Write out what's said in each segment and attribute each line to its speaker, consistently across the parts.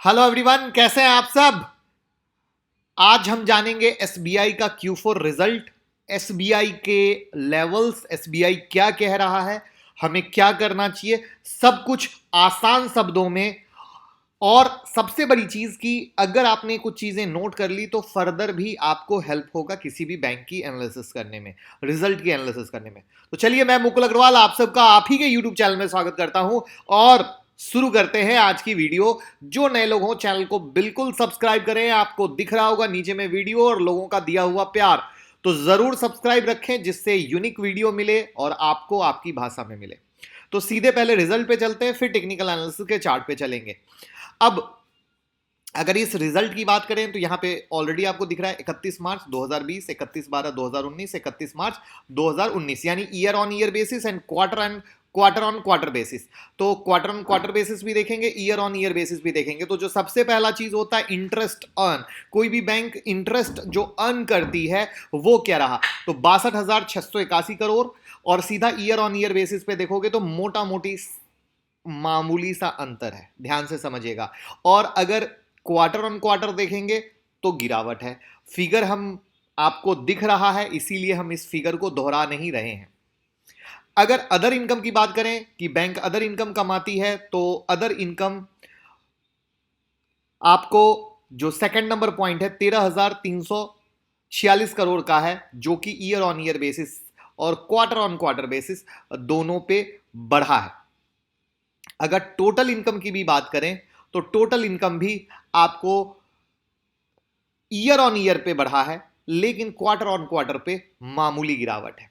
Speaker 1: Hello everyone, कैसे हैं आप सब। आज हम जानेंगे एसबीआई का Q4 रिजल्ट, एसबीआई के लेवल्स, एसबीआई क्या कह रहा है, हमें क्या करना चाहिए, सब कुछ आसान शब्दों में। और सबसे बड़ी चीज कि अगर आपने कुछ चीजें नोट कर ली तो फर्दर भी आपको हेल्प होगा किसी भी बैंक की एनालिसिस करने में, रिजल्ट की एनालिसिस करने में। तो चलिए, मैं मुकुल अग्रवाल आप सबका आप ही के यूट्यूब चैनल में स्वागत करता हूं और शुरू करते हैं आज की वीडियो। जो नए लोग हो चैनल को बिल्कुल सब्सक्राइब करें, आपको दिख रहा होगा नीचे में वीडियो और लोगों का दिया हुआ प्यार, तो जरूर सब्सक्राइब रखें जिससे यूनिक वीडियो मिले और आपको आपकी भाषा में मिले। तो सीधे पहले रिजल्ट पे चलते हैं, फिर टेक्निकल एनालिसिस के चार्ट पे चलेंगे। अब अगर इस रिजल्ट की बात करें तो यहां पे ऑलरेडी आपको दिख रहा है 31 मार्च 2020, 31/12/2019, 31 मार्च 2019, यानी year on year basis and quarter on quarter basis. तो क्वार्टर ऑन क्वार्टर बेसिस भी देखेंगे, ईयर ऑन ईयर बेसिस भी देखेंगे। तो जो सबसे पहला चीज होता है इंटरेस्ट अर्न, कोई भी बैंक इंटरेस्ट जो अर्न करती है वो क्या रहा, तो 62,681 करोड़। और सीधा ईयर ऑन ईयर बेसिस पे देखोगे तो मोटा मोटी मामूली सा अंतर है, ध्यान से समझिएगा। और अगर क्वार्टर ऑन क्वार्टर देखेंगे तो गिरावट है। फिगर हम आपको दिख रहा है, इसीलिए हम इस फिगर को दोहरा नहीं रहे हैं। अगर अदर इनकम की बात करें कि बैंक अदर इनकम कमाती है, तो अदर इनकम आपको जो सेकंड नंबर पॉइंट है 13,346 करोड़ का है, जो कि ईयर ऑन ईयर बेसिस और क्वार्टर ऑन क्वार्टर बेसिस दोनों पे बढ़ा है। अगर टोटल इनकम की भी बात करें तो टोटल इनकम भी आपको ईयर ऑन ईयर पे बढ़ा है, लेकिन क्वार्टर ऑन क्वार्टर पे मामूली गिरावट है।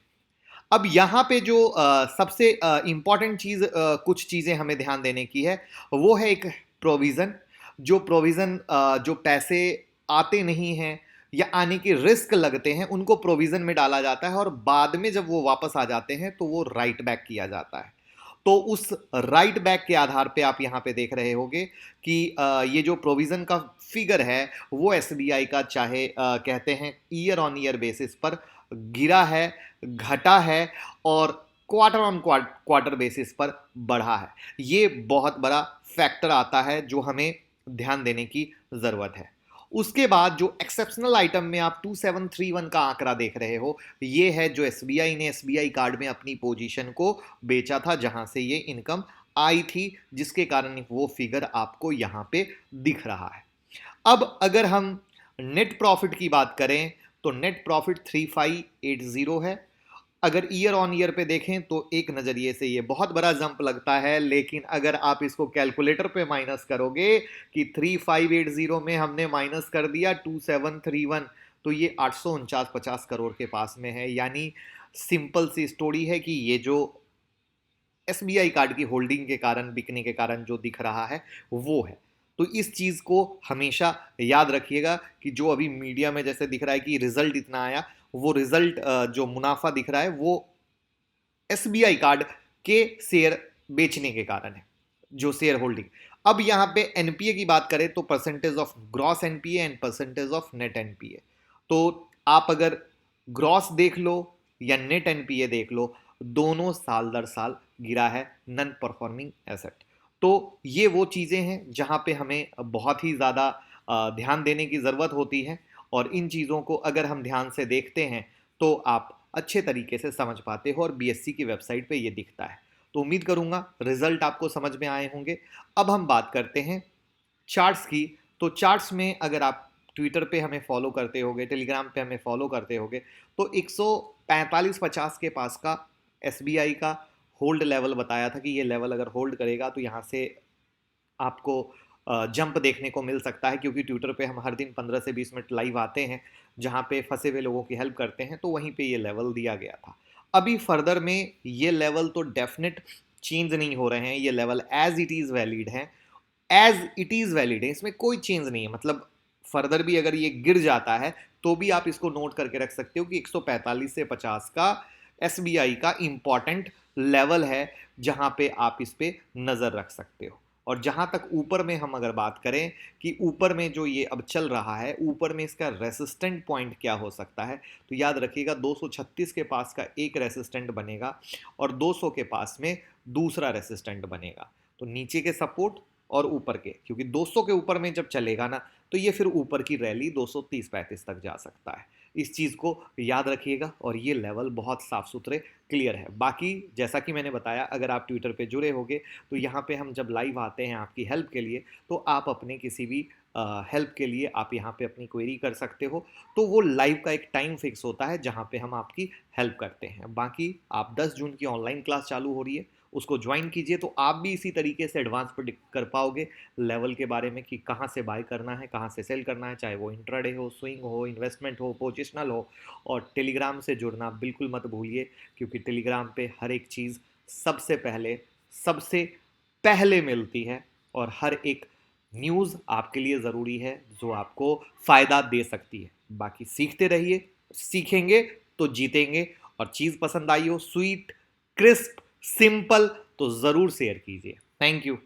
Speaker 1: अब यहां पे जो सबसे इंपॉर्टेंट चीज, कुछ चीजें हमें ध्यान देने की है, वो है एक प्रोविजन। जो प्रोविजन, जो पैसे आते नहीं हैं या आने के रिस्क लगते हैं, उनको प्रोविजन में डाला जाता है और बाद में जब वो वापस आ जाते हैं तो वो राइट बैक किया जाता है। तो उस राइट बैक के आधार पे आप यहां पे देख रहे होंगे कि ये जो प्रोविजन का फिगर है वो एसबीआई का, चाहे कहते हैं ईयर ऑन ईयर बेसिस पर गिरा है, घटा है, और क्वार्टर ऑन क्वार्टर बेसिस पर बढ़ा है। ये बहुत बड़ा फैक्टर आता है जो हमें ध्यान देने की जरूरत है। उसके बाद जो एक्सेप्शनल आइटम में आप 2731 का आंकड़ा देख रहे हो, ये है जो एसबीआई ने एसबीआई कार्ड में अपनी पोजीशन को बेचा था, जहां से ये इनकम आई थी, जिसके कारण वो फिगर आपको यहां पे दिख रहा है। अब अगर हम नेट प्रॉफिट की बात करें तो नेट प्रॉफिट 3580 है। अगर ईयर ऑन ईयर पे देखें तो एक नजरिए से ये बहुत बड़ा जंप लगता है, लेकिन अगर आप इसको कैलकुलेटर पे माइनस करोगे कि 3580 में हमने माइनस कर दिया 2731, तो ये 849 करोड़ के पास में है। यानी सिंपल सी स्टोरी है कि ये जो एसबीआई कार्ड की होल्डिंग के कारण, बिकने के कारण जो दिख रहा है वो है। तो इस चीज को हमेशा याद रखिएगा कि जो अभी मीडिया में जैसे दिख रहा है कि रिजल्ट इतना आया, वो रिजल्ट, जो मुनाफा दिख रहा है वो एसबीआई कार्ड के शेयर बेचने के कारण है, जो शेयर होल्डिंग। अब यहां पे एनपीए की बात करें तो percentage of gross NPA and percentage of net NPA. तो आप अगर ग्रॉस देख लो या नेट एनपीए देख लो, दोनों साल दर साल गिरा है, नॉन परफॉर्मिंग एसेट। तो ये वो चीजें हैं जहां पे हमें बहुत ही ज्यादा ध्यान देने की जरूरत होती है, और इन चीजों को अगर हम ध्यान से देखते हैं तो आप अच्छे तरीके से समझ पाते हो, और बीएससी की वेबसाइट पे ये दिखता है। तो उम्मीद करूंगा रिजल्ट आपको समझ में आए होंगे। अब हम बात करते हैं चार्ट्स की। तो चार्ट्स में अगर आप ट्विटर पे हमें फॉलो करते होगे, टेलीग्राम पे हमें फॉलो करते होगे, तो 145-50 के पास का एसबीआई का होल्ड लेवल बताया था कि ये लेवल अगर होल्ड करेगा तो यहाँ से आपको जंप देखने को मिल सकता है, क्योंकि ट्विटर पे हम हर दिन 15 से 20 मिनट लाइव आते हैं जहाँ पे फंसे हुए लोगों की हेल्प करते हैं, तो वहीं पे ये लेवल दिया गया था। अभी फर्दर में ये लेवल तो डेफिनेट चेंज नहीं हो रहे हैं, ये level as it is valid है, एज इट इज़ वैलिड है, इसमें कोई चेंज नहीं है। मतलब फर्दर भी अगर ये गिर जाता है तो भी आप इसको नोट करके रख सकते हो कि 145 से 50 का एसबीआई का इंपॉर्टेंट लेवल है, जहां पे आप इस पे नजर रख सकते हो। और जहां तक ऊपर में हम अगर बात करें कि ऊपर में जो ये अब चल रहा है, ऊपर में इसका रेसिस्टेंट पॉइंट क्या हो सकता है, तो याद रखिएगा 236 के पास का एक रेसिस्टेंट बनेगा और 200 के पास में दूसरा रेसिस्टेंट बनेगा। तो नीचे के सपोर्ट और ऊपर के, क्योंकि 200 के ऊपर में जब चलेगा ना तो ये फिर ऊपर की रैली 230-35 तक जा सकता है। इस चीज़ को याद रखिएगा और ये लेवल बहुत साफ सुथरे क्लियर है। बाकी जैसा कि मैंने बताया, अगर आप ट्विटर पे जुड़े होगे तो यहाँ पे हम जब लाइव आते हैं आपकी हेल्प के लिए, तो आप अपने किसी भी हेल्प के लिए आप यहाँ पे अपनी क्वेरी कर सकते हो। तो वो लाइव का एक टाइम फिक्स होता है जहाँ पे हम आपकी हेल्प करते हैं। बाकी आप 10 जून की ऑनलाइन क्लास चालू हो रही है, उसको ज्वाइन कीजिए तो आप भी इसी तरीके से एडवांस प्रेडिक्ट कर पाओगे लेवल के बारे में कि कहाँ से बाय करना है, कहाँ से सेल करना है, चाहे वो इंट्राडे हो, स्विंग हो, इन्वेस्टमेंट हो, पोजिशनल हो। और टेलीग्राम से जुड़ना बिल्कुल मत भूलिए, क्योंकि टेलीग्राम पे हर एक चीज़ सबसे पहले मिलती है और हर एक न्यूज़ आपके लिए ज़रूरी है जो आपको फ़ायदा दे सकती है। बाकी सीखते रहिए, सीखेंगे तो जीतेंगे। और चीज़ पसंद आई हो, स्वीट, क्रिस्प, सिंपल, तो ज़रूर शेयर कीजिए। Thank you.